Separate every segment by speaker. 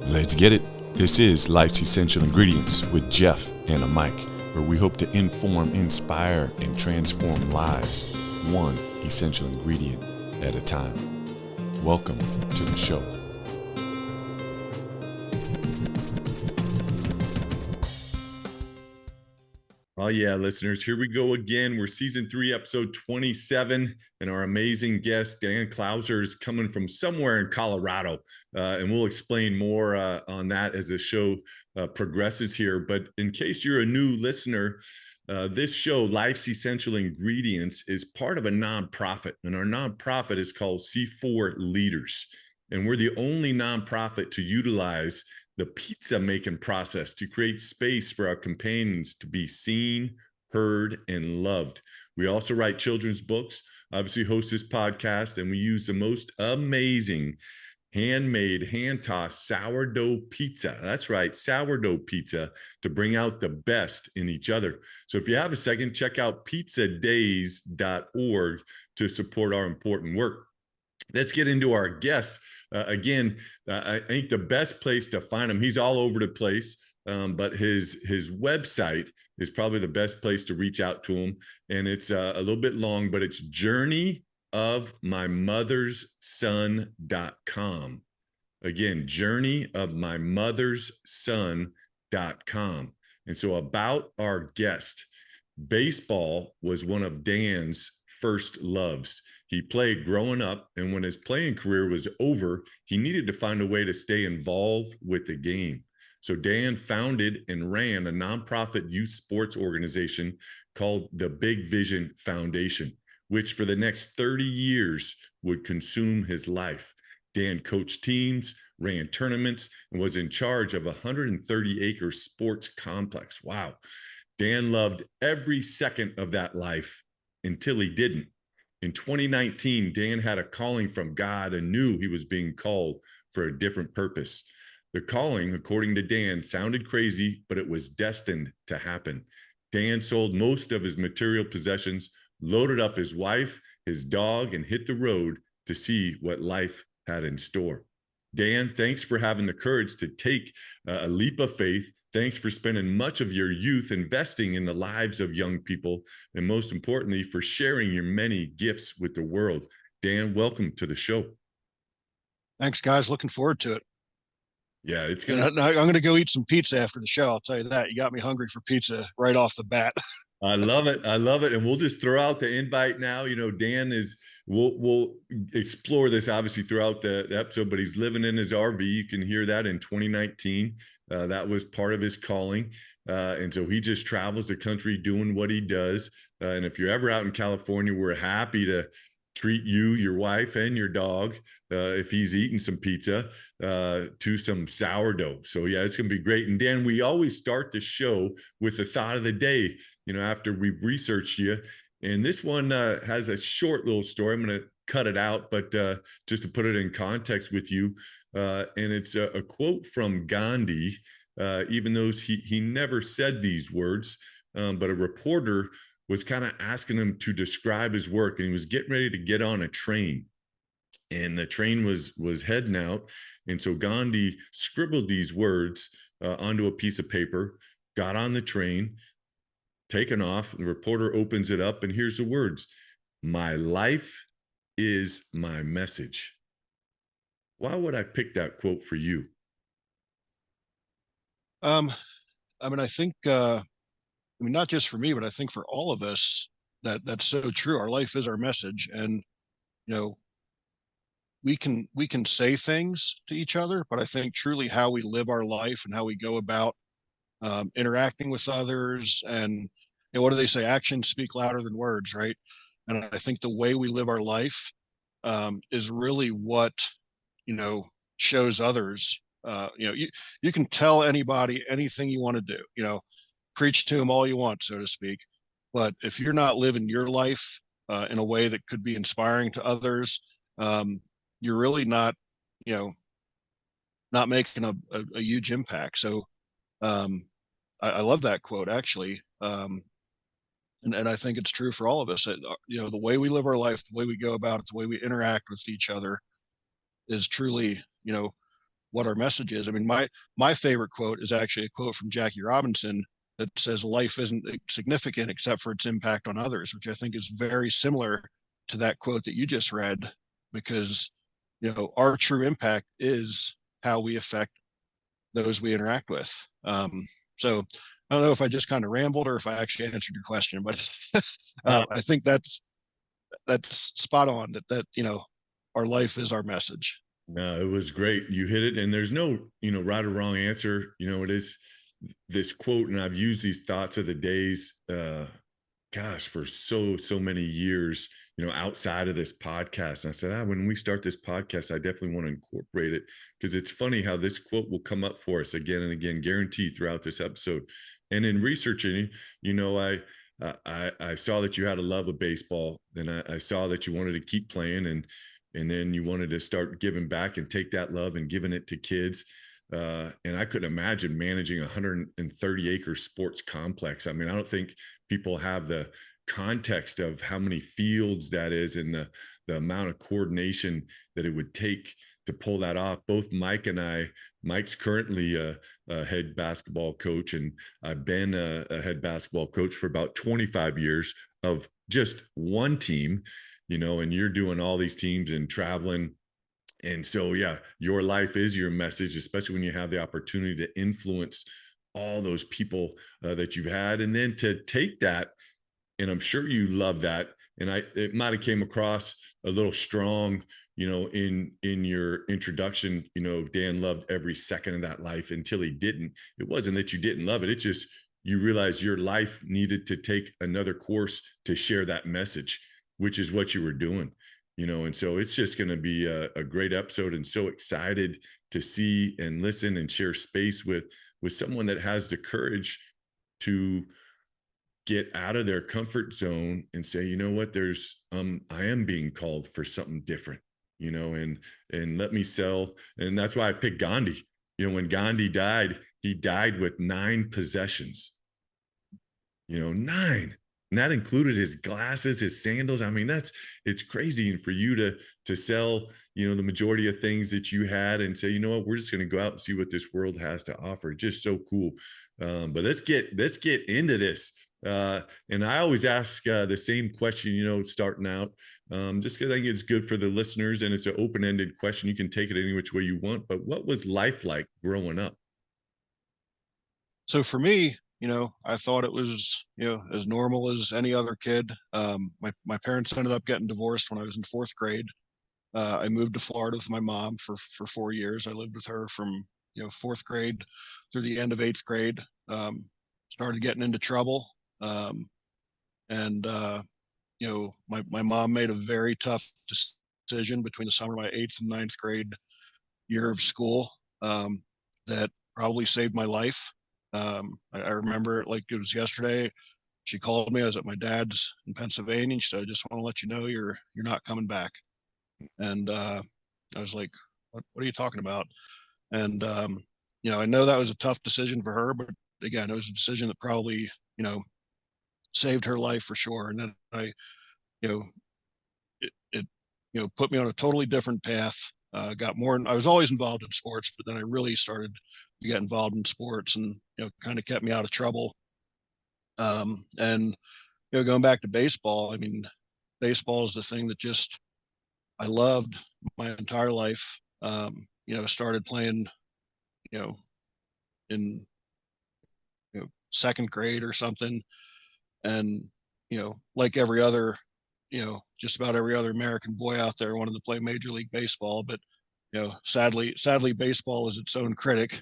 Speaker 1: Let's get it. This is Life's Essential Ingredients with Jeff and a Mike, where we hope to inform, inspire, and transform lives, one essential ingredient at a time. Welcome to the show. Oh yeah, listeners, here we go again. We're season 3, episode 27, and our amazing guest, Dan Clouser, is coming from somewhere in Colorado, and we'll explain more on that as the show progresses here. But in case you're a new listener, this show, Life's Essential Ingredients, is part of a nonprofit, and our nonprofit is called C4 Leaders, and we're the only nonprofit to utilize the pizza making process to create space for our companions to be seen, heard, and loved. We also write children's books, obviously host this podcast, and we use the most amazing handmade, hand-tossed sourdough pizza. That's right, sourdough pizza, to bring out the best in each other. So if you have a second, check out pizzadays.org to support our important work. Let's get into our guest. Again, I think the best place to find him, he's all over the place, but his website is probably the best place to reach out to him. And it's a little bit long, but it's journeyofmymothersson.com. Again, journeyofmymothersson.com. And so about our guest, baseball was one of Dan's first loves. He played growing up, and when his playing career was over, he needed to find a way to stay involved with the game. So Dan founded and ran a nonprofit youth sports organization called the Big Vision Foundation, which for the next 30 years would consume his life. Dan coached teams, ran tournaments, and was in charge of a 130-acre sports complex. Wow. Dan loved every second of that life until he didn't. In 2019, Dan had a calling from God and knew he was being called for a different purpose. The calling, according to Dan, sounded crazy, but it was destined to happen. Dan sold most of his material possessions, loaded up his wife, his dog, and hit the road to see what life had in store. Dan, thanks for having the courage to take a leap of faith. Thanks for spending much of your youth investing in the lives of young people, and most importantly, for sharing your many gifts with the world. Dan, welcome to the show.
Speaker 2: Thanks, guys. Looking forward to it.
Speaker 1: Yeah, it's
Speaker 2: I'm going to go eat some pizza after the show. I'll tell you that. You got me hungry for pizza right off the bat.
Speaker 1: I love it. I love it. And we'll just throw out the invite now. You know, Dan is, we'll explore this obviously throughout the episode, but he's living in his RV. You can hear that in 2019. That was part of his calling. And so he just travels the country doing what he does. And if you're ever out in California, we're happy to treat you, your wife, and your dog, if he's eating some pizza, to some sourdough. So yeah, it's going to be great. And Dan, we always start the show with the thought of the day, you know, after we've researched you. And this one has a short little story. I'm going to cut it out, but just to put it in context with you. And it's a quote from Gandhi, even though he never said these words, but a reporter was kind of asking him to describe his work, and he was getting ready to get on a train, and the train was heading out. And so Gandhi scribbled these words onto a piece of paper, got on the train, taken off. The reporter opens it up, and here's the words: "My life is my message." Why would I pick that quote for you?
Speaker 2: I mean, I think, not just for me, but I think for all of us, that's so true. Our life is our message. And, you know, we can say things to each other, but I think truly how we live our life and how we go about interacting with others, and what do they say? Actions speak louder than words, right? And I think the way we live our life is really what, shows others. You can tell anybody anything you want to do, preach to them all you want, so to speak. But if you're not living your life in a way that could be inspiring to others, you're really not, not making a huge impact. So I love that quote, actually. And I think it's true for all of us. The way we live our life, the way we go about it, the way we interact with each other is truly, what our message is. I mean, my favorite quote is actually a quote from Jackie Robinson that says life isn't significant except for its impact on others, which I think is very similar to that quote that you just read, because our true impact is how we affect those we interact with. So I don't know if I just kind of rambled or if I actually answered your question, but I think that's spot on. That our life is our message.
Speaker 1: No, it was great. You hit it, and there's no, right or wrong answer. It is this quote, and I've used these thoughts of the days, gosh, for so many years, outside of this podcast. And I said, when we start this podcast, I definitely want to incorporate it, because it's funny how this quote will come up for us again and again, guaranteed, throughout this episode. And in researching, I saw that you had a love of baseball, and I saw that you wanted to keep playing, and then you wanted to start giving back and take that love and giving it to kids. And I couldn't imagine managing a 130-acre sports complex. I mean, I don't think people have the context of how many fields that is, and the amount of coordination that it would take to pull that off. Both Mike's currently a head basketball coach, and I've been a head basketball coach for about 25 years of just one team, and you're doing all these teams and traveling. And so, yeah, your life is your message, especially when you have the opportunity to influence all those people that you've had, and then to take that. And I'm sure you love that. And it might have came across a little strong, in your introduction, Dan loved every second of that life until he didn't. It wasn't that you didn't love it. It's just you realized your life needed to take another course to share that message, which is what you were doing. And so it's just going to be a great episode, and so excited to see and listen and share space with someone that has the courage to get out of their comfort zone and say, you know what, there's I am being called for something different, and let me sell. And that's why I picked Gandhi. When Gandhi died, he died with 9 possessions. 9. And that included his glasses, his sandals. I mean, it's crazy. And for you to sell, the majority of things that you had, and say, you know what, we're just going to go out and see what this world has to offer. Just so cool. But let's get into this. And I always ask the same question, starting out, just because I think it's good for the listeners, and it's an open-ended question. You can take it any which way you want. But what was life like growing up?
Speaker 2: So for me, I thought it was, as normal as any other kid. My parents ended up getting divorced when I was in 4th grade. I moved to Florida with my mom for 4 years. I lived with her from 4th grade through the end of 8th grade. Started getting into trouble, and my mom made a very tough decision between the summer of my 8th and 9th grade year of school, that probably saved my life. I remember it like it was yesterday. She called me. I was at my dad's in Pennsylvania. And she said, "I just want to let you know you're not coming back." And I was like, what are you talking about?" And I know that was a tough decision for her, but again, it was a decision that probably saved her life for sure. And then you know, it put me on a totally different path. Got more. I was always involved in sports, but then I really started to get involved in sports, and kind of kept me out of trouble. And going back to baseball, I mean, baseball is the thing that just I loved my entire life. Started playing, you know, in 2nd grade or something, and like every other, just about every other American boy out there wanted to play Major League Baseball, but sadly, baseball is its own critic.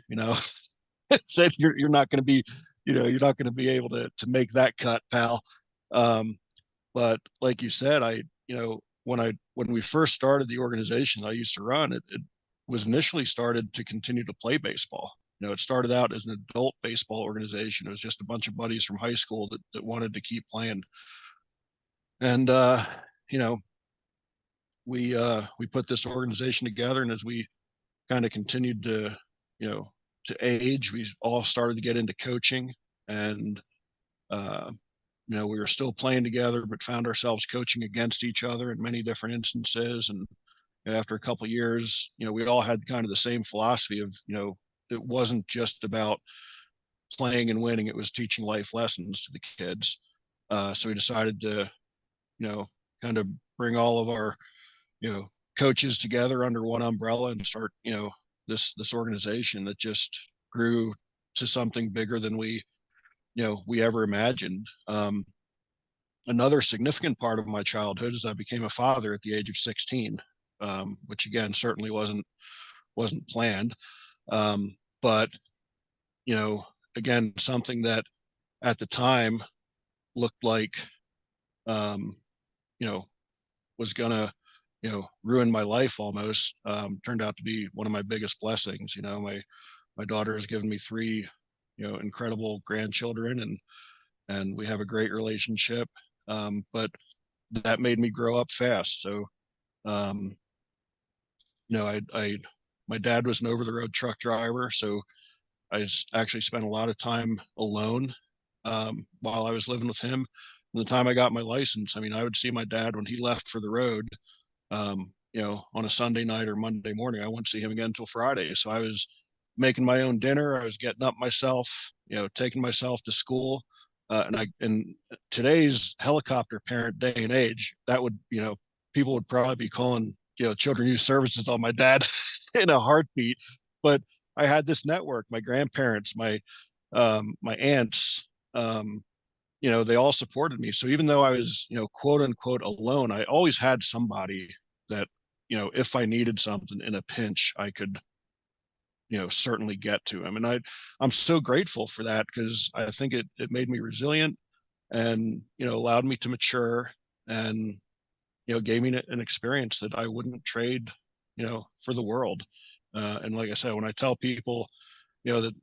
Speaker 2: Said you're not going to be, you're not going to be able to make that cut, pal. Um, but like you said, when we first started the organization I used to run, it was initially started to continue to play baseball. It started out as an adult baseball organization. It was just a bunch of buddies from high school that wanted to keep playing. And you know, we put this organization together, and as we kind of continued you know, to age, we all started to get into coaching, and uh, we were still playing together, but found ourselves coaching against each other in many different instances. And after a couple of years, we all had kind of the same philosophy of, it wasn't just about playing and winning; it was teaching life lessons to the kids. So we decided to, kind of bring all of our, you know, coaches together under one umbrella and start, this organization that just grew to something bigger than we ever imagined. Another significant part of my childhood is I became a father at the age of 16, which again certainly wasn't planned. But you know, again, something that at the time looked like um, you know was gonna ruin my life almost, turned out to be one of my biggest blessings. My daughter has given me three incredible grandchildren, and we have a great relationship. But that made me grow up fast. So um, I my dad was an over the road truck driver, so I actually spent a lot of time alone while I was living with him. From the time I got my license, I mean, I would see my dad when he left for the road, on a Sunday night or Monday morning. I wouldn't see him again until Friday. So I was making my own dinner. I was getting up myself, taking myself to school. And today's helicopter parent day and age, that would, people would probably be calling, children youth services on my dad in a heartbeat. But I had this network, my grandparents, my aunts, they all supported me. So even though I was, quote unquote alone, I always had somebody that, if I needed something in a pinch, I could, certainly get to him. And I'm so grateful for that, because I think it made me resilient and, allowed me to mature and, gave me an experience that I wouldn't trade, for the world. And like I said, when I tell people, that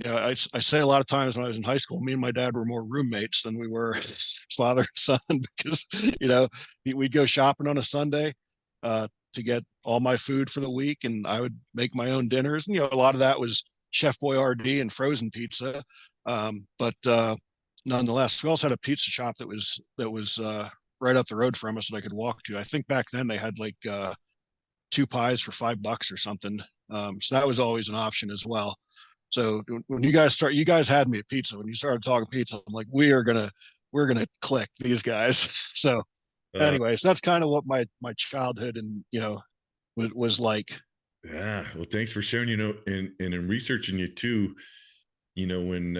Speaker 2: I say a lot of times when I was in high school, me and my dad were more roommates than we were father and son, because we'd go shopping on a Sunday to get all my food for the week, and I would make my own dinners. And a lot of that was Chef Boyardee and frozen pizza, but nonetheless, we also had a pizza shop that was right up the road from us that I could walk to. I think back then they had like two pies for $5 or something, so that was always an option as well. So when you guys had me at pizza. When you started talking pizza, I'm like, we're gonna click these guys. So,
Speaker 1: Uh,
Speaker 2: anyways, that's kind of what my childhood and was like.
Speaker 1: yeah. Well, thanks for sharing. And in researching you too, when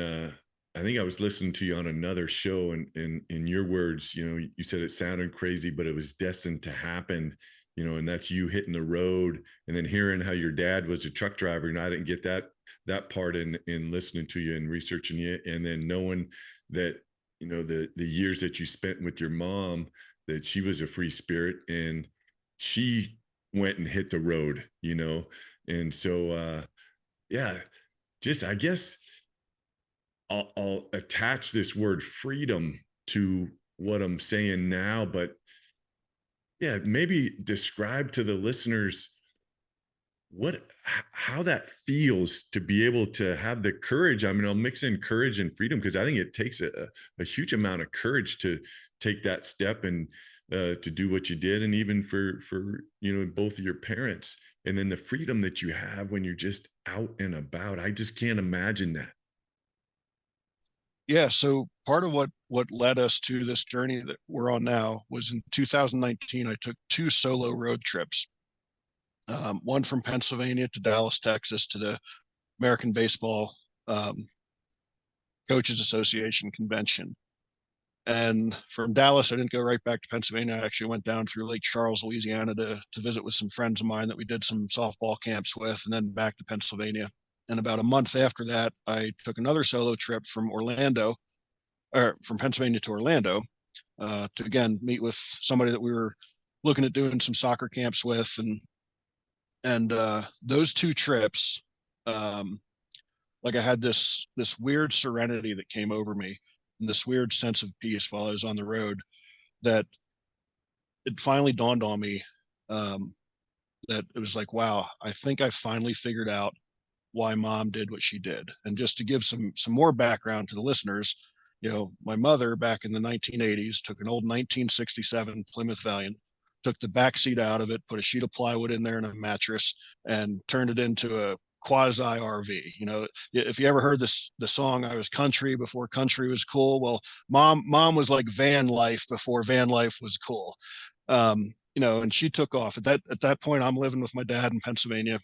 Speaker 1: I think I was listening to you on another show, and in your words, you said it sounded crazy, but it was destined to happen. And that's you hitting the road, and then hearing how your dad was a truck driver, and I didn't get that part in listening to you and researching you, and then knowing that the years that you spent with your mom, that she was a free spirit and she went and hit the road, and so yeah, just I guess I'll attach this word freedom to what I'm saying now, but yeah, maybe describe to the listeners how that feels to be able to have the courage. I mean, I'll mix in courage and freedom, because I think it takes a huge amount of courage to take that step, and to do what you did, and even for both of your parents, and then the freedom that you have when you're just out and about. I just can't imagine that.
Speaker 2: Yeah. So part of what led us to this journey that we're on now was in 2019. I took two solo road trips, one from Pennsylvania to Dallas, Texas, to the American Baseball um, Coaches Association convention. And from Dallas, I didn't go right back to Pennsylvania. I actually went down through Lake Charles, Louisiana, to visit with some friends of mine that we did some softball camps with, and then back to Pennsylvania. And about a month after that, I took another solo trip from Orlando, or from Pennsylvania to Orlando, to again meet with somebody that we were looking at doing some soccer camps with, and those two trips, um, like I had this weird serenity that came over me, and this weird sense of peace while I was on the road, that it finally dawned on me, um, that it was like, wow, I think I finally figured out why mom did what she did. And just to give some more background to the listeners, my mother back in the 1980s took an old 1967 Plymouth Valiant, took the back seat out of it, put a sheet of plywood in there and a mattress, and turned it into a quasi RV. You know, if you ever heard the song "I Was Country" before country was cool, well, mom was like van life before van life was cool. You know, and she took off. At that point, I'm living with my dad in Pennsylvania,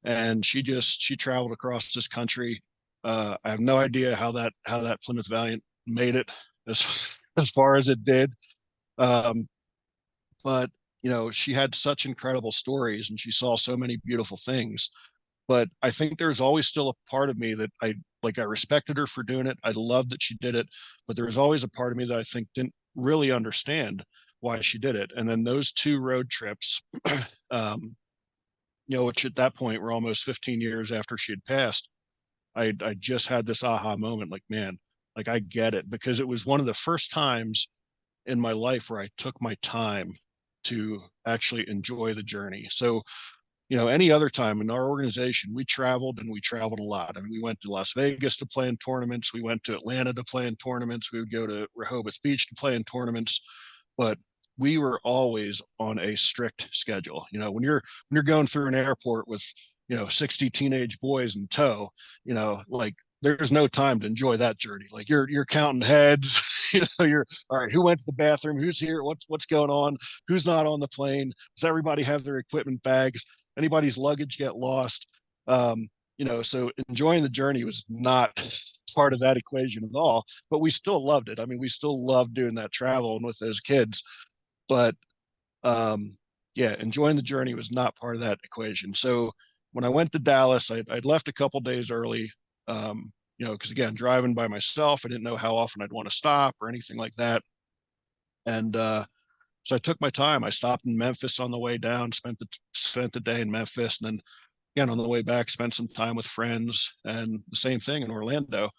Speaker 2: and she traveled across this country. I have no idea how that Plymouth Valiant made it as far as it did. Um, but you know, she had such incredible stories, and she saw so many beautiful things. But I think there's always still a part of me that I respected her for doing it. I loved that she did it, but there was always a part of me that I think didn't really understand why she did it. And then those two road trips, um, you know, which at that point were almost 15 years after she had passed, I just had this aha moment, like, man, like I get it, because it was one of the first times in my life where I took my time to actually enjoy the journey. So, you know, any other time in our organization, we traveled, and we traveled a lot. I mean, we went to Las Vegas to play in tournaments. We went to Atlanta to play in tournaments. We would go to Rehoboth Beach to play in tournaments, but we were always on a strict schedule. You know, when you're going through an airport with, you know, 60 teenage boys in tow, you know, like there's no time to enjoy that journey. Like you're counting heads, you know, you're all right, who went to the bathroom, who's here, what's going on, who's not on the plane, does everybody have their equipment bags, anybody's luggage get lost. You know, so enjoying the journey was not part of that equation at all, but we still loved it. I mean, we still loved doing that travel and with those kids, but um, yeah, enjoying the journey was not part of that equation. So when I went to Dallas, I'd left a couple days early, you know, because again, driving by myself, I didn't know how often I'd want to stop or anything like that. And so I took my time. I stopped in Memphis on the way down, spent the day in Memphis, and then again on the way back, spent some time with friends, and the same thing in Orlando.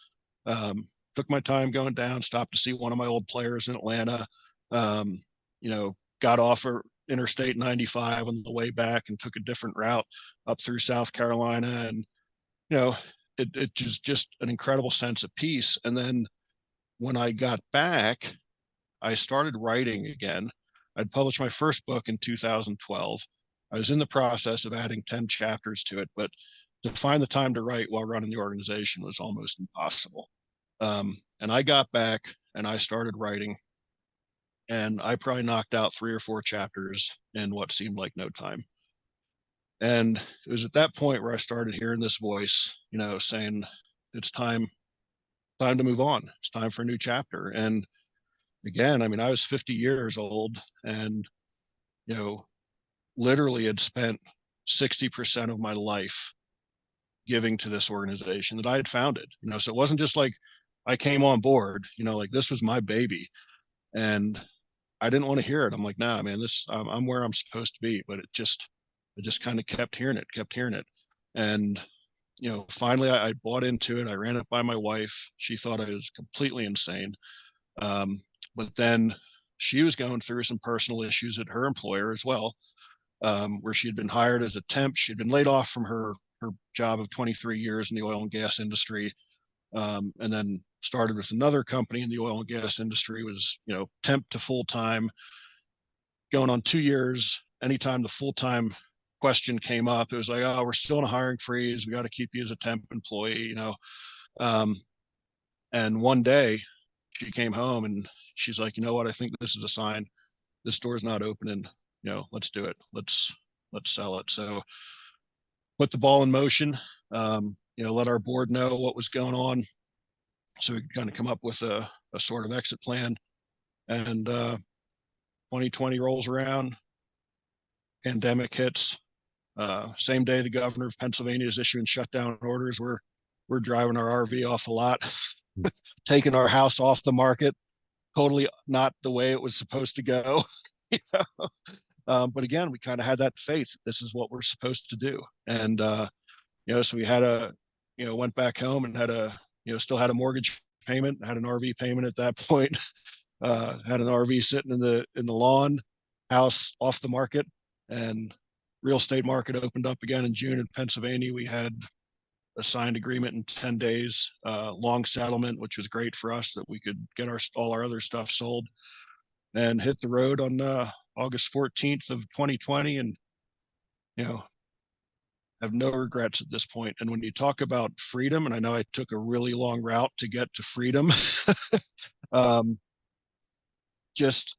Speaker 2: Took my time going down, stopped to see one of my old players in Atlanta. Um, you know, got off of Interstate 95 on the way back and took a different route up through South Carolina. And, you know, it just an incredible sense of peace. And then when I got back, I started writing again. I'd published my first book in 2012. I was in the process of adding 10 chapters to it, but to find the time to write while running the organization was almost impossible. And I got back and I started writing, and I probably knocked out 3 or 4 chapters in what seemed like no time. And it was at that point where I started hearing this voice, you know, saying, it's time to move on. It's time for a new chapter. And again, I mean, I was 50 years old, and, you know, literally had spent 60% of my life giving to this organization that I had founded. You know, so it wasn't just like I came on board, you know, like this was my baby. And I didn't want to hear it. I'm like, nah, man, I'm where I'm supposed to be. But I just kind of kept hearing it, kept hearing it. And, you know, finally I bought into it. I ran it by my wife. She thought I was completely insane. But then she was going through some personal issues at her employer as well, where she had been hired as a temp. She'd been laid off from her job of 23 years in the oil and gas industry, and then started with another company in the oil and gas industry. Was, you know, temp to full time, going on 2 years. Anytime the full time question came up, it was like, oh, we're still in a hiring freeze. We got to keep you as a temp employee, you know. Um, and one day she came home and she's like, you know what? I think this is a sign. This door's not opening. You know, let's do it. Let's sell it. So put the ball in motion. You know, let our board know what was going on, so we could kind of come up with a sort of exit plan. And 2020 rolls around, pandemic hits. Same day the governor of Pennsylvania is issuing shutdown orders, we're driving our RV off the lot, taking our house off the market, totally not the way it was supposed to go. You know? But again, we kind of had that faith. This is what we're supposed to do. And, you know, so we had you know, went back home and you know, still had a mortgage payment, had an RV payment at that point, had an RV sitting in the lawn, house off the market, and real estate market opened up again in June in Pennsylvania. We had a signed agreement in 10 days, long settlement, which was great for us that we could get all our other stuff sold, and hit the road on August 14th of 2020, and you know, have no regrets at this point. And when you talk about freedom, and I know I took a really long route to get to freedom, um, just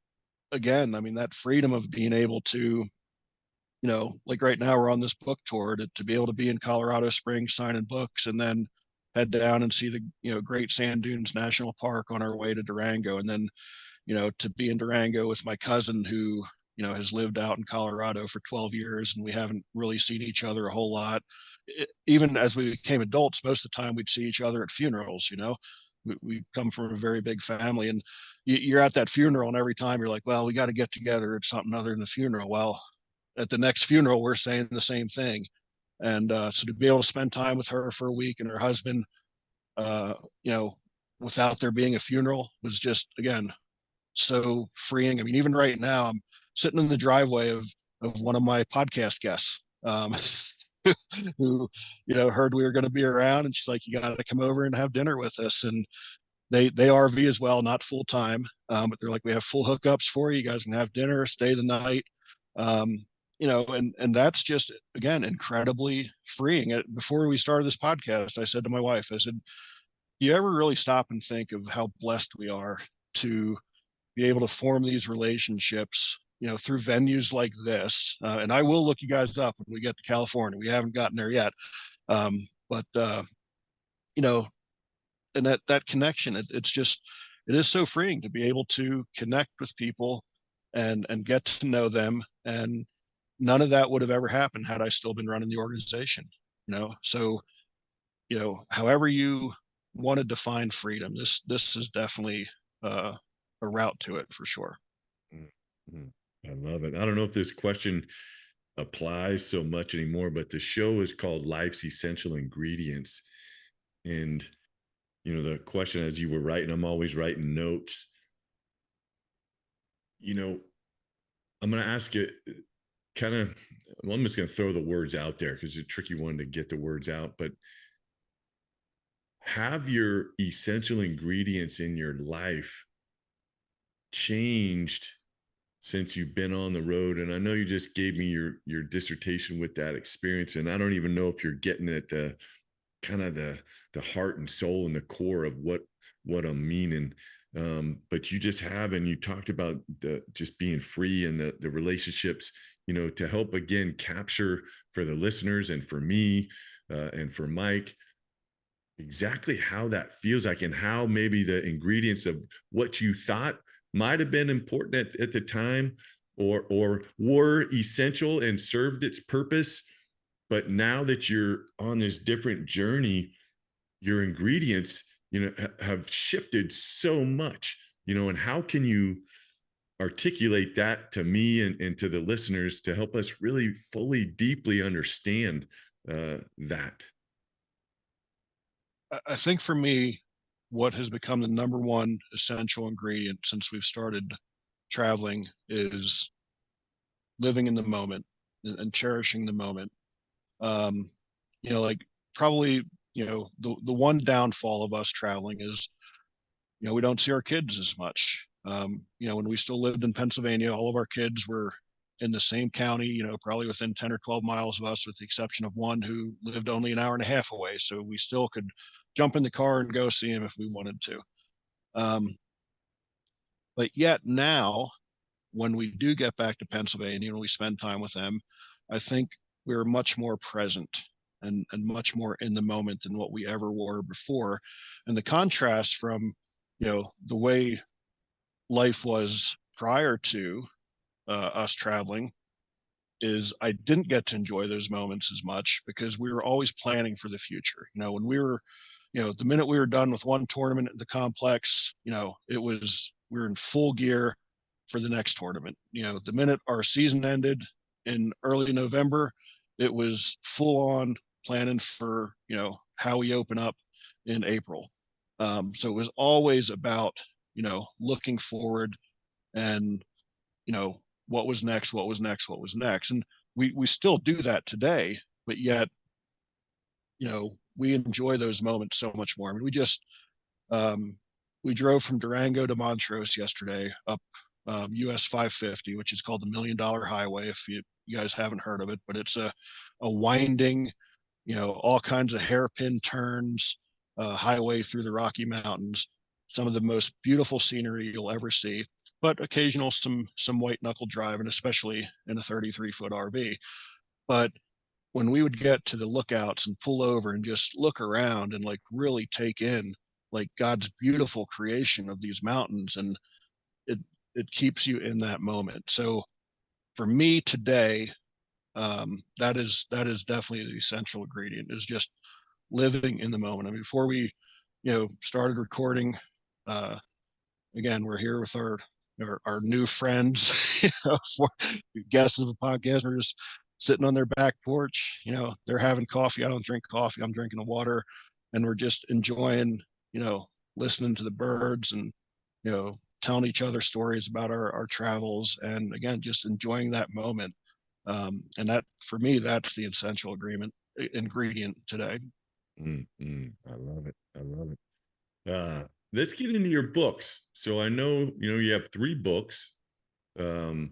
Speaker 2: again, I mean, that freedom of being able to, like right now we're on this book tour to be able to be in Colorado Springs signing books and then head down and see the, Great Sand Dunes National Park on our way to Durango. And then, to be in Durango with my cousin who, has lived out in Colorado for 12 years and we haven't really seen each other a whole lot. Even as we became adults, most of the time we'd see each other at funerals, we come from a very big family, and you're at that funeral and every time you're like, well, we got to get together at something other than the funeral. Well, at the next funeral, we're saying the same thing. And so to be able to spend time with her for a week and her husband, uh, you know, without there being a funeral was just, again, so freeing. I mean, even right now, I'm sitting in the driveway of one of my podcast guests, who, heard we were going to be around, and she's like, "You got to come over and have dinner with us." And they RV as well, not full time, but they're like, "We have full hookups for you. You guys can have dinner, stay the night." Um, and that's just, again, incredibly freeing. Before we started this podcast, I said to my wife, I said, "You ever really stop and think of how blessed we are to be able to form these relationships, through venues like this?" And I will look you guys up when we get to California. We haven't gotten there yet. But you know, and that connection, it's just, it is so freeing to be able to connect with people and get to know them. And none of that would have ever happened had I still been running the organization. So, however you want to define freedom, this is definitely a route to it for sure.
Speaker 1: Mhm. I love it. I don't know if this question applies so much anymore, but the show is called Life's Essential Ingredients. And, the question as you were writing, I'm always writing notes. You know, I'm going to ask you kind of, well, I'm just going to throw the words out there because it's a tricky one to get the words out, but have your essential ingredients in your life changed since you've been on the road? And I know you just gave me your dissertation with that experience, and I don't even know if you're getting at the kind of the heart and soul and the core of what I'm meaning. But you just have, and you talked about the just being free and the relationships, to help again capture for the listeners and for me, and for Mike, exactly how that feels like, and how maybe the ingredients of what you thought might have been important at the time, or were essential and served its purpose, but now that you're on this different journey, your ingredients, have shifted so much, and how can you articulate that to me and to the listeners to help us really fully, deeply understand that?
Speaker 2: I think for me, what has become the number one essential ingredient since we've started traveling is living in the moment and cherishing the moment. Um, like probably, the one downfall of us traveling is, we don't see our kids as much. When we still lived in Pennsylvania, all of our kids were in the same county, probably within 10 or 12 miles of us, with the exception of one who lived only an hour and a half away. So we still could jump in the car and go see him if we wanted to. Um, but yet now, when we do get back to Pennsylvania and we spend time with them, I think we're much more present and much more in the moment than what we ever were before. And the contrast from, the way life was prior to us traveling is I didn't get to enjoy those moments as much because we were always planning for the future. When we were, the minute we were done with one tournament at the complex, it was, we were in full gear for the next tournament. The minute our season ended in early November, it was full on planning for, how we open up in April. So it was always about, looking forward and, what was next, what was next, what was next. And we still do that today, but yet, we enjoy those moments so much more. I mean, we drove from Durango to Montrose yesterday, up US 550, which is called the $1 Million Highway. If you guys haven't heard of it, but it's a winding, all kinds of hairpin turns, highway through the Rocky Mountains. Some of the most beautiful scenery you'll ever see, but occasional some white knuckle driving, especially in a 33-foot RV. But when we would get to the lookouts and pull over and just look around and like really take in like God's beautiful creation of these mountains, and it it keeps you in that moment. So for me today, that is definitely the essential ingredient, is just living in the moment. I mean, before we, started recording, uh, again, we're here with our new friends, for guests of the podcast. We're just sitting on their back porch. They're having coffee. I don't drink coffee. I'm drinking water, and we're just enjoying, you know, listening to the birds and you know telling each other stories about our travels, and again, just enjoying that moment. And that, for me, that's the essential ingredient today.
Speaker 1: I love it. I love it. Let's get into your books. So I know, you have three books. Um,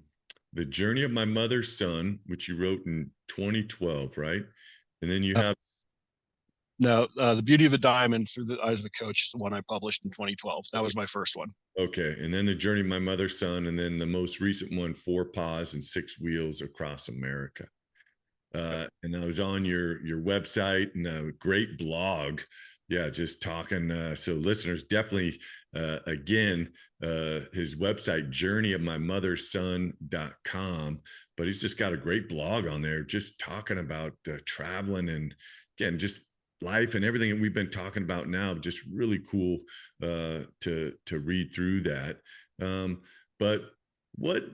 Speaker 1: The Journey of My Mother's Son, which you wrote in 2012, right? And then you
Speaker 2: Uh,
Speaker 1: have,
Speaker 2: no, The Beauty of a Diamond Through the Eyes of a Coach is the one I published in 2012. That was my first one.
Speaker 1: okay. And then The Journey of My Mother's Son. And then the most recent one, Four Paws and Six Wheels Across America. And I was on your website, and a great blog. Yeah, just talking. So listeners, definitely, again, his website, journeyofmymotherson.com. But he's just got a great blog on there, just talking about traveling, and again, just life and everything that we've been talking about now. Just really cool to read through that. But what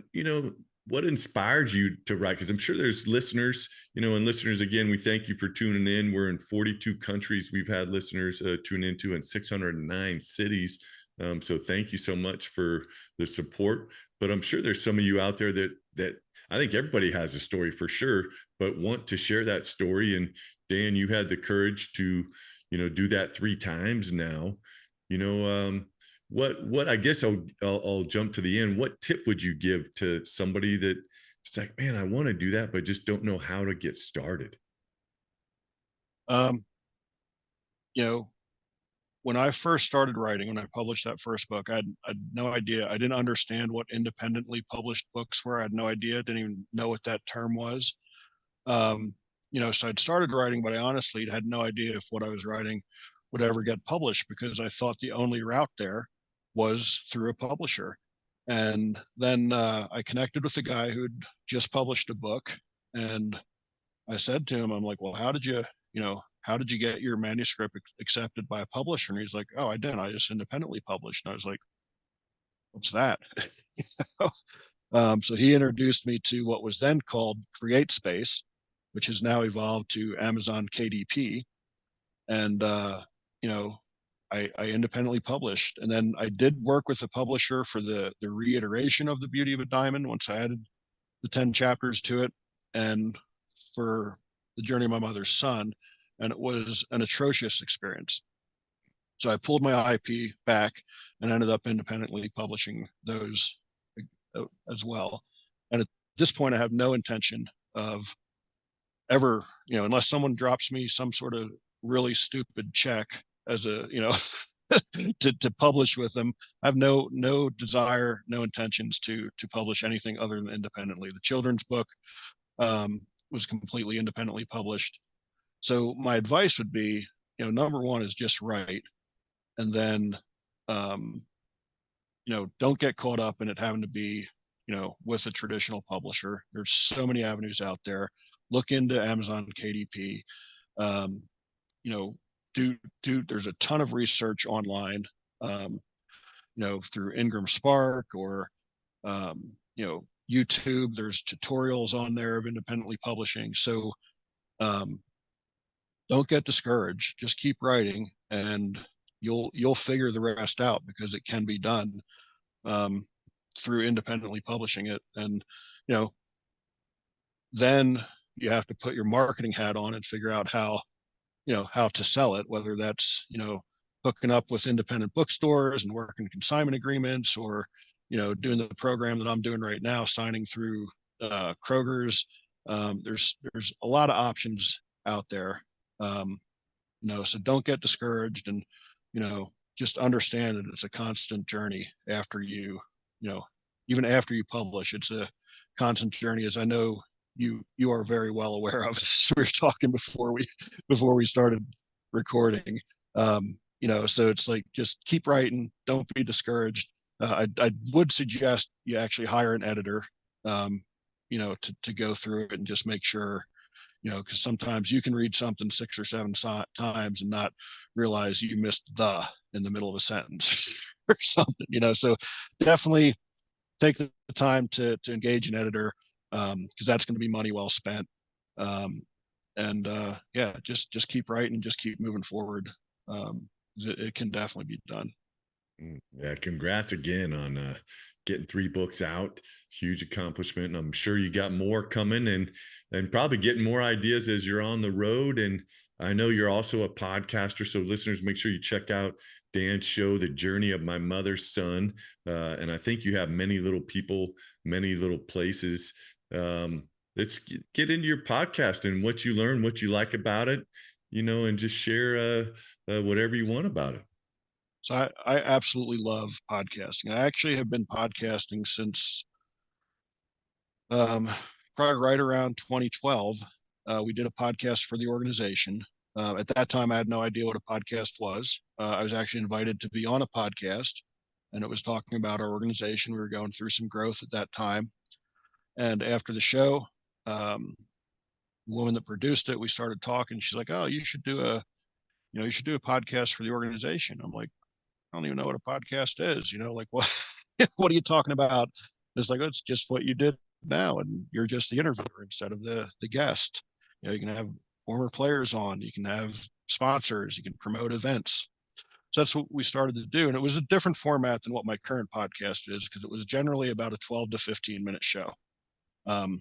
Speaker 1: what inspired you to write? Because I'm sure there's listeners, and listeners, again, we thank you for tuning in. We're in 42 countries. We've had listeners tune into in 609 cities. So thank you so much for the support. But I'm sure there's some of you out there that I think everybody has a story for sure, but want to share that story. And Dan, you had the courage to, do that three times now. You know, what I guess I'll jump to the end. What tip would you give to somebody that it's like, man, I want to do that, but just don't know how to get started?
Speaker 2: Um, you know, when I first started writing, when I published that first book, I had no idea. I didn't understand what independently published books were. I had no idea. Didn't even know what that term was. Um, so I'd started writing, but I honestly had no idea if what I was writing would ever get published, because I thought the only route there was through a publisher. And then I connected with a guy who'd just published a book, and I said to him, I'm like, well, how did you get your manuscript accepted by a publisher? And he's like, oh, I didn't. I just independently published. And I was like, what's that? So he introduced me to what was then called CreateSpace, which has now evolved to Amazon KDP. And, I independently published. And then I did work with a publisher for the reiteration of The Beauty of a Diamond once I added the 10 chapters to it, and for The Journey of My Mother's Son. And it was an atrocious experience. So I pulled my IP back and ended up independently publishing those as well. And at this point, I have no intention of ever, unless someone drops me some sort of really stupid check as a, to publish with them. I have no desire, no intentions to publish anything other than independently. The children's book was completely independently published. So my advice would be, number one is just write, and then um, don't get caught up in it having to be, with a traditional publisher. There's so many avenues out there. Look into Amazon KDP. Um, you know, there's a ton of research online, through Ingram Spark or, YouTube. There's tutorials on there of independently publishing. So um, don't get discouraged. Just keep writing, and you'll figure the rest out, because it can be done um, through independently publishing it. And you know, then you have to put your marketing hat on and figure out how to sell it, whether that's hooking up with independent bookstores and working consignment agreements, or doing the program that I'm doing right now, signing through Kroger's. There's a lot of options out there. So don't get discouraged, and just understand that it's a constant journey after even after you publish. It's a constant journey, as I know you are very well aware of. So we were talking before we started recording. So it's like, just keep writing, don't be discouraged. I would suggest you actually hire an editor, to go through it and just make sure, because sometimes you can read something 6 or 7 times and not realize you missed the in the middle of a sentence or something. So definitely take the time to engage an editor, because that's going to be money well spent. And yeah, just keep writing, just keep moving forward. It can definitely be done.
Speaker 1: Yeah, congrats again on getting 3 books out. Huge accomplishment. And I'm sure you got more coming, and probably getting more ideas as you're on the road. And I know you're also a podcaster. So listeners, make sure you check out Dan's show, The Journey of My Mother's Son. And I think you have many little people, many little places. Let's get into your podcast and what you learn, what you like about it, and just share whatever you want about it.
Speaker 2: So I absolutely love podcasting. I actually have been podcasting since um, probably right around 2012. We did a podcast for the organization. At that time, I had no idea what a podcast was. I was actually invited to be on a podcast, and it was talking about our organization. We were going through some growth at that time. And after the show, the woman that produced it, we started talking. She's like, "Oh, you should do a podcast for the organization." I'm like, "I don't even know what a podcast is. Like, what what are you talking about?" It's like, "Oh, it's just what you did now, and you're just the interviewer instead of the guest. You can have former players on, you can have sponsors, you can promote events." So that's what we started to do. And it was a different format than what my current podcast is, because it was generally about a 12 to 15-minute show. Um,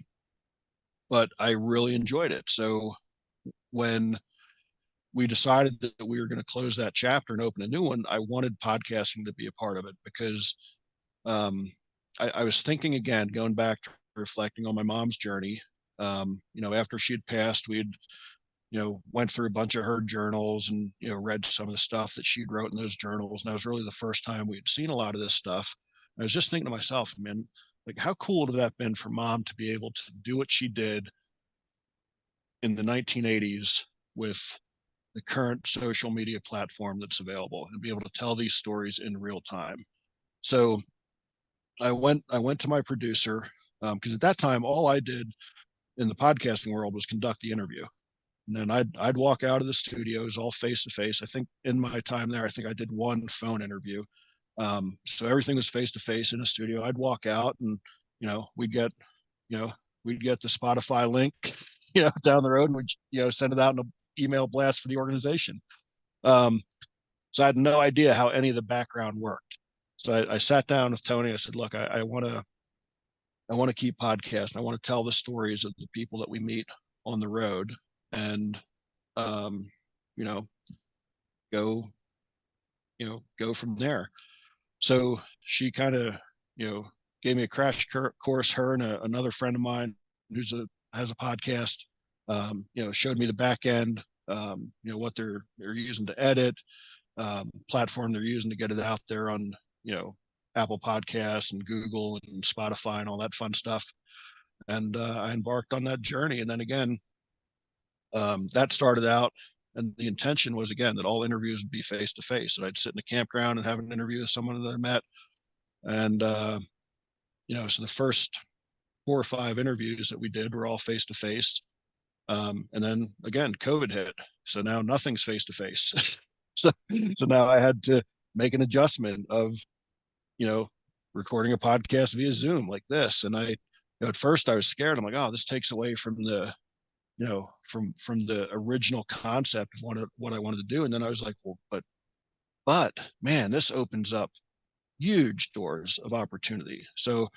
Speaker 2: but I really enjoyed it. So when we decided that we were going to close that chapter and open a new one, I wanted podcasting to be a part of it, because um, I was thinking, again, going back to reflecting on my mom's journey. After she had passed, we had, went through a bunch of her journals and, read some of the stuff that she'd wrote in those journals. And that was really the first time we had seen a lot of this stuff. I was just thinking to myself, man, like, how cool would have that been for mom to be able to do what she did in the 1980s with the current social media platform that's available, and be able to tell these stories in real time. So I went to my producer, because at that time all I did in the podcasting world was conduct the interview, and then I'd walk out of the studios all face to face. I think in my time there, I think I did one phone interview. So everything was face to face in a studio. I'd walk out, and we'd get you know we'd get the Spotify link down the road, and we'd send it out in an email blast for the organization. Um, so I had no idea how any of the background worked. So I sat down with Tony. I said, "Look, I want to keep podcasting. I want to tell the stories of the people that we meet on the road, and um, you know, go go from there." So she kind of gave me a crash course. Her and another friend of mine who's has a podcast, showed me the back end, what they're using to edit, platform they're using to get it out there on Apple Podcasts and Google and Spotify and all that fun stuff. And I embarked on that journey. And then again, that started out, and the intention was, again, that all interviews would be face to face. And I'd sit in a campground and have an interview with someone that I met. And so the first 4 or 5 interviews that we did were all face to face. And then again, COVID hit, so now nothing's face to face. So now I had to make an adjustment of recording a podcast via Zoom like this. And at first I was scared. I'm like, oh, this takes away from the from the original concept of what I wanted to do. And then I was like, well, but man, this opens up huge doors of opportunity. So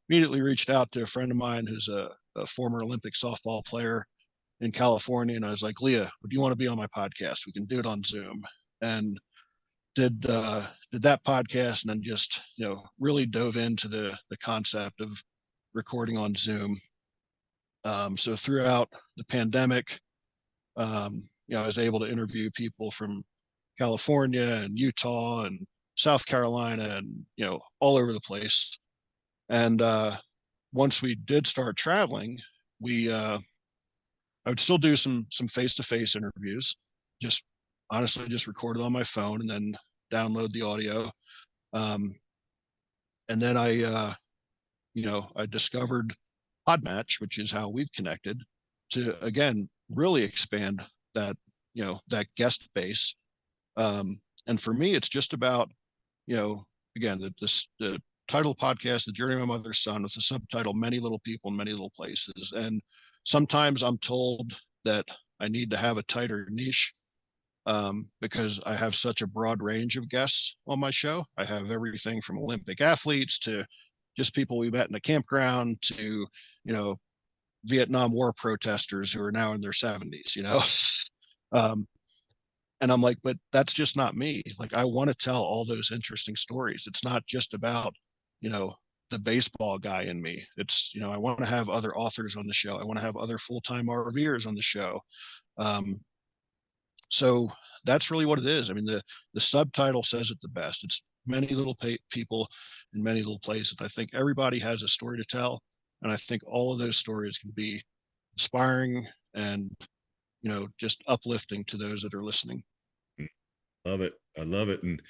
Speaker 2: immediately reached out to a friend of mine who's a former Olympic softball player in California. And I was like, "Leah, do you want to be on my podcast? We can do it on Zoom." And did that podcast, and then just really dove into the concept of recording on Zoom. So throughout the pandemic, I was able to interview people from California and Utah and South Carolina and all over the place. And once we did start traveling, we I would still do some face to face interviews, just honestly just recorded on my phone and then download the audio. Um, and then I discovered Podmatch, which is how we've connected to again really expand that that guest base. And for me, it's just about again the title podcast, The Journey of My Mother's Son, with the subtitle Many Little People in Many Little Places. And sometimes I'm told that I need to have a tighter niche because I have such a broad range of guests on my show. I have everything from Olympic athletes to just people we met in a campground to, you know, Vietnam War protesters who are now in their 70s. um, and I'm like, but that's just not me. Like, I want to tell all those interesting stories. It's not just about, you know, the baseball guy in me. It's, I want to have other authors on the show. I want to have other full-time RVers on the show. Um, so that's really what it is. I mean, the subtitle says it the best. It's many little people in many little places. And I think everybody has a story to tell. And I think all of those stories can be inspiring and, just uplifting to those that are listening.
Speaker 1: Love it. I love it. And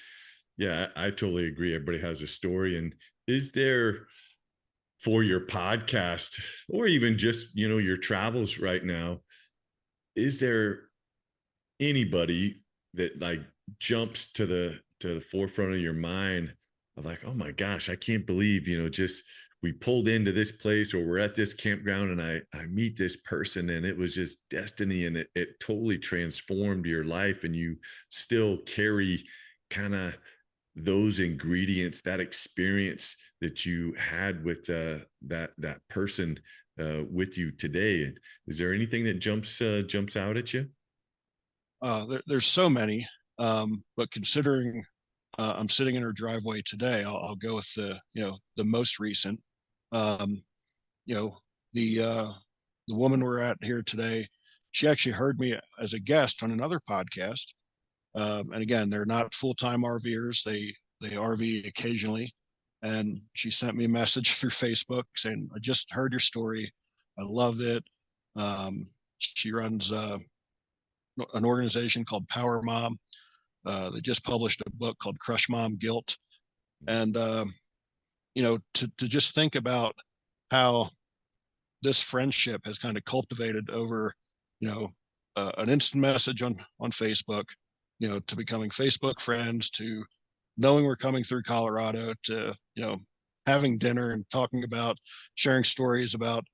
Speaker 1: yeah, I totally agree. Everybody has a story. And is there, for your podcast or even just, your travels right now, is there anybody that like jumps to the forefront of your mind of like, oh my gosh, I can't believe, just we pulled into this place or we're at this campground and I meet this person and it was just destiny and it totally transformed your life and you still carry kind of those ingredients, that experience that you had with that person with you today. Is there anything that jumps out at you?
Speaker 2: There's so many, but considering I'm sitting in her driveway today, I'll go with the most recent. Um, you know, the woman we're at here today, she actually heard me as a guest on another podcast. And again, they're not full-time RVers. They RV occasionally. And she sent me a message through Facebook saying, I just heard your story. I loved it. She runs an organization called Power Mom. They just published a book called Crush Mom Guilt. And, to just think about how this friendship has kind of cultivated over, an instant message on Facebook, to becoming Facebook friends, to knowing we're coming through Colorado, to having dinner and talking about sharing stories about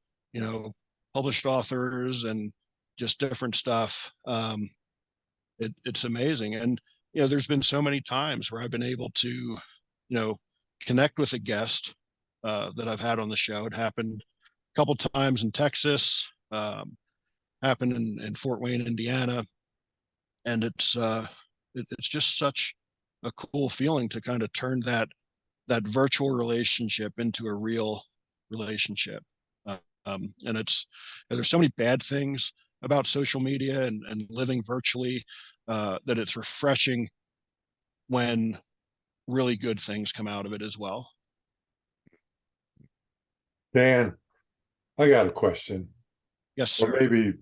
Speaker 2: published authors and just different stuff. It's amazing, and there's been so many times where I've been able to connect with a guest that I've had on the show. It happened a couple times in Texas, happened in Fort Wayne, Indiana, and it's just such a cool feeling to kind of turn that virtual relationship into a real relationship. And there's so many bad things about social media and living virtually that it's refreshing when really good things come out of it as well.
Speaker 3: Dan, I got a question.
Speaker 2: Yes,
Speaker 3: Or
Speaker 2: sir.
Speaker 3: maybe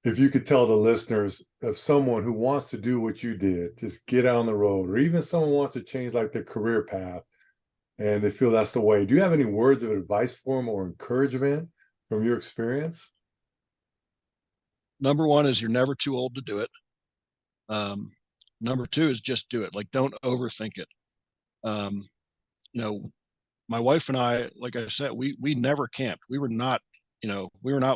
Speaker 3: if you could tell the listeners of someone who wants to do what you did, just get on the road, or even someone wants to change like their career path and they feel that's the way. Do you have any words of advice for them or encouragement from your experience?
Speaker 2: Number one is you're never too old to do it. Um, Number two is just do it. Like, don't overthink it. Um, my wife and I, like I said, we never camped. We were not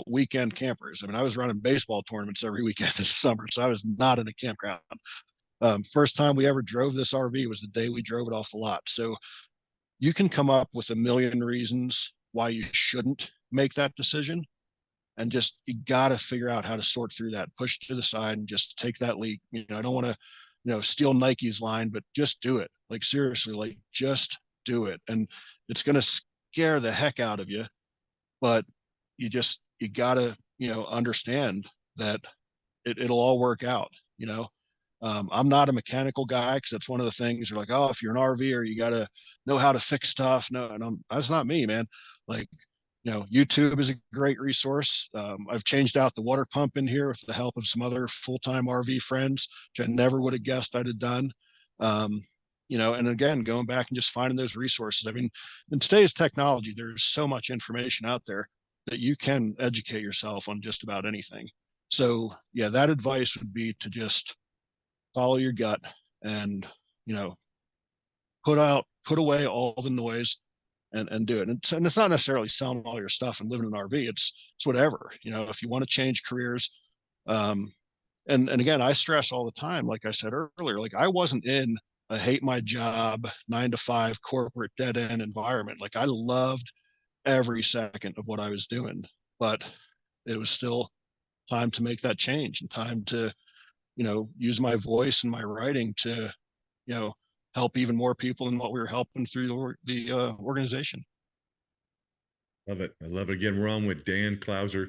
Speaker 2: weekend campers. I mean, I was running baseball tournaments every weekend in the summer, so I was not in a campground. First time we ever drove this RV was the day we drove it off the lot. So you can come up with a million reasons why you shouldn't make that decision, and just you got to figure out how to sort through that, push to the side, and just take that leap. I don't want to steal Nike's line, but just do it. Like seriously, like just do it. And it's going to scare the heck out of you, but you gotta, understand that it'll all work out, you know. I'm not a mechanical guy because that's one of the things you're like, oh, if you're an RVer, you got to know how to fix stuff. No, and that's not me, man. Like, YouTube is a great resource. I've changed out the water pump in here with the help of some other full-time RV friends, which I never would have guessed I'd have done. Um, and again, going back and just finding those resources. I mean, in today's technology, there's so much information out there that you can educate yourself on just about anything. So yeah, that advice would be to just follow your gut and, you know, put away all the noise and do it. And it's not necessarily selling all your stuff and living in an RV. It's whatever, if you want to change careers. And again, I stress all the time, like I said earlier, like I wasn't in a hate my job 9 to 5 corporate dead end environment. Like I loved every second of what I was doing, but it was still time to make that change and time to, use my voice and my writing to, you know, help even more people than what we were helping through the organization.
Speaker 1: Love it. I love it. Again, we're on with Dan Clouser.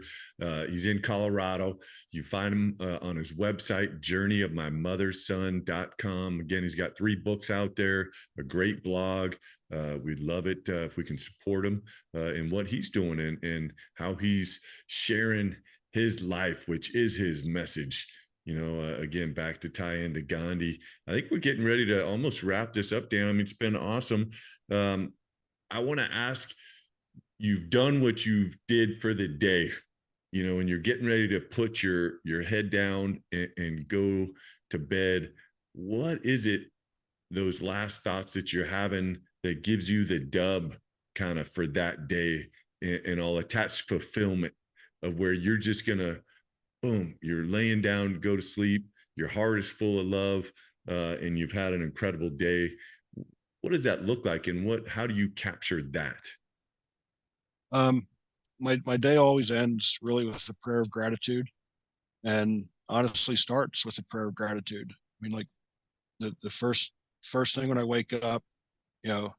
Speaker 1: He's in Colorado. You find him on his website, journeyofmymotherson.com. Again, he's got 3 books out there, a great blog. We'd love it if we can support him in what he's doing and how he's sharing his life, which is his message. Again, back to tie into Gandhi. I think we're getting ready to almost wrap this up, Dan. I mean, it's been awesome. I want to ask, you've done what you did for the day, and you're getting ready to put your head down and go to bed. What is it, those last thoughts that you're having that gives you the dub kind of for that day, and I'll attach fulfillment of where you're just gonna, boom, you're laying down, go to sleep, your heart is full of love, and you've had an incredible day. What does that look like, and how do you capture that?
Speaker 2: My day always ends really with a prayer of gratitude, and honestly starts with a prayer of gratitude. I mean, like the first thing when I wake up,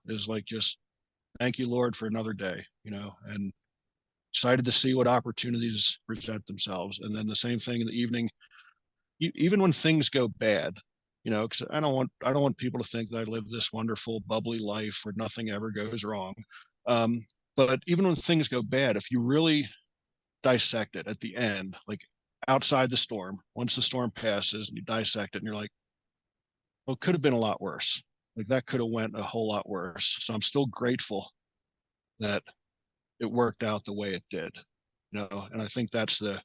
Speaker 2: is like just thank you, Lord, for another day, and excited to see what opportunities present themselves. And then the same thing in the evening, even when things go bad, because I don't want people to think that I live this wonderful, bubbly life where nothing ever goes wrong. Um, but even when things go bad, if you really dissect it at the end, like outside the storm, once the storm passes and you dissect it and you're like, well, it could have been a lot worse. Like that could have went a whole lot worse. So I'm still grateful that it worked out the way it did, and I think that's the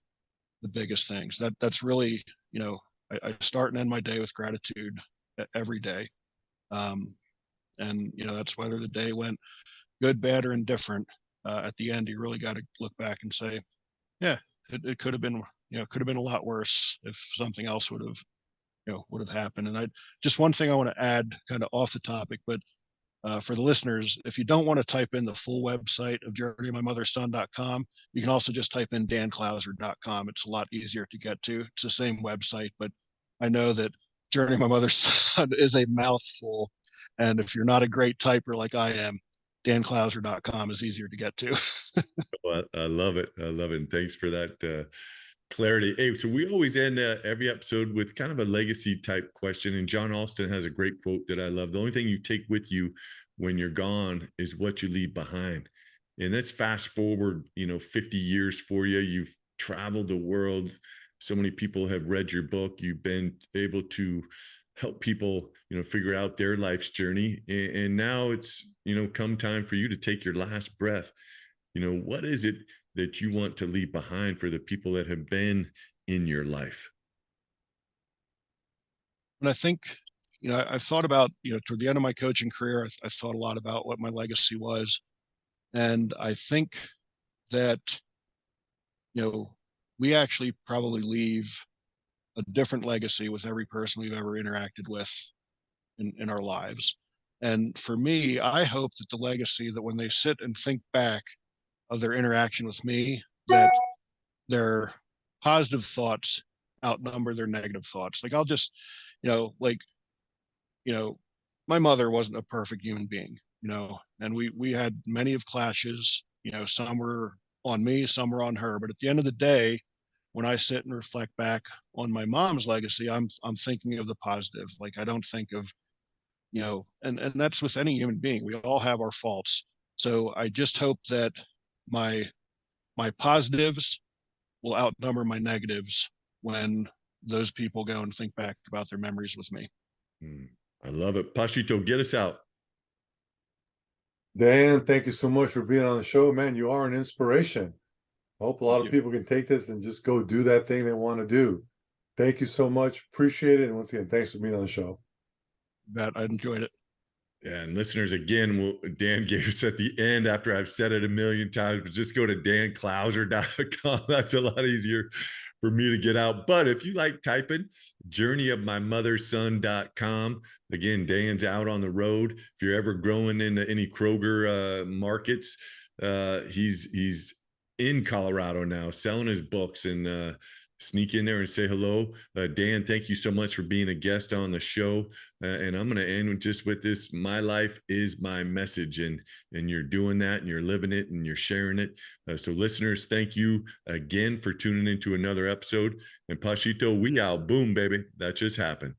Speaker 2: biggest things. That's really, I start and end my day with gratitude every day. Um, and that's whether the day went good, bad, or indifferent. At the end, you really got to look back and say, yeah, it could have been, could have been a lot worse if something else would have happened. And I just one thing I want to add, kind of off the topic, but for the listeners, if you don't want to type in the full website of journeyofmymotherson.com, you can also just type in danclouser.com. It's a lot easier to get to. It's the same website, but I know that Journey of My Mother's Son is a mouthful. And if you're not a great typer like I am, danclouser.com is easier to get to.
Speaker 1: Well, I love it. I love it. And thanks for that clarity. Hey, so we always end every episode with kind of a legacy type question. And John Alston has a great quote that I love. The only thing you take with you when you're gone is what you leave behind. And let's fast forward, 50 years for you. You've traveled the world. So many people have read your book. You've been able to help people, figure out their life's journey. And now it's, come time for you to take your last breath. What is it that you want to leave behind for the people that have been in your life?
Speaker 2: And I think, I've thought about, toward the end of my coaching career, I thought a lot about what my legacy was. And I think that, we actually probably leave a different legacy with every person we've ever interacted with in our lives. And for me, I hope that the legacy, that when they sit and think back of their interaction with me, that their positive thoughts outnumber their negative thoughts. Like I'll just, like, my mother wasn't a perfect human being, and we had many of clashes, some were on me, some were on her. But at the end of the day, when I sit and reflect back on my mom's legacy, I'm thinking of the positive. Like I don't think of, and that's with any human being. We all have our faults. So I just hope that my my positives will outnumber my negatives when those people go and think back about their memories with me.
Speaker 1: I love it. Pashito, get us out.
Speaker 3: Dan, thank you so much for being on the show, man. You are an inspiration. I hope a lot of people can take this and just go do that thing they want to do. Thank you so much. Appreciate it. And once again, thanks for being on the show.
Speaker 2: Bet I enjoyed it.
Speaker 1: Yeah, and listeners, again, Dan gave us at the end after I've said it a million times, but just go to danclouser.com. That's a lot easier for me to get out. But if you like typing, journeyofmymotherson.com. Again, Dan's out on the road. If you're ever growing into any Kroger markets, he's in Colorado now selling his books, and sneak in there and say hello. Dan, thank you so much for being a guest on the show. And I'm going to end just with this: my life is my message, and you're doing that, and you're living it, and you're sharing it. So listeners, thank you again for tuning into another episode. And Pashito, we out. Boom, baby. That just happened.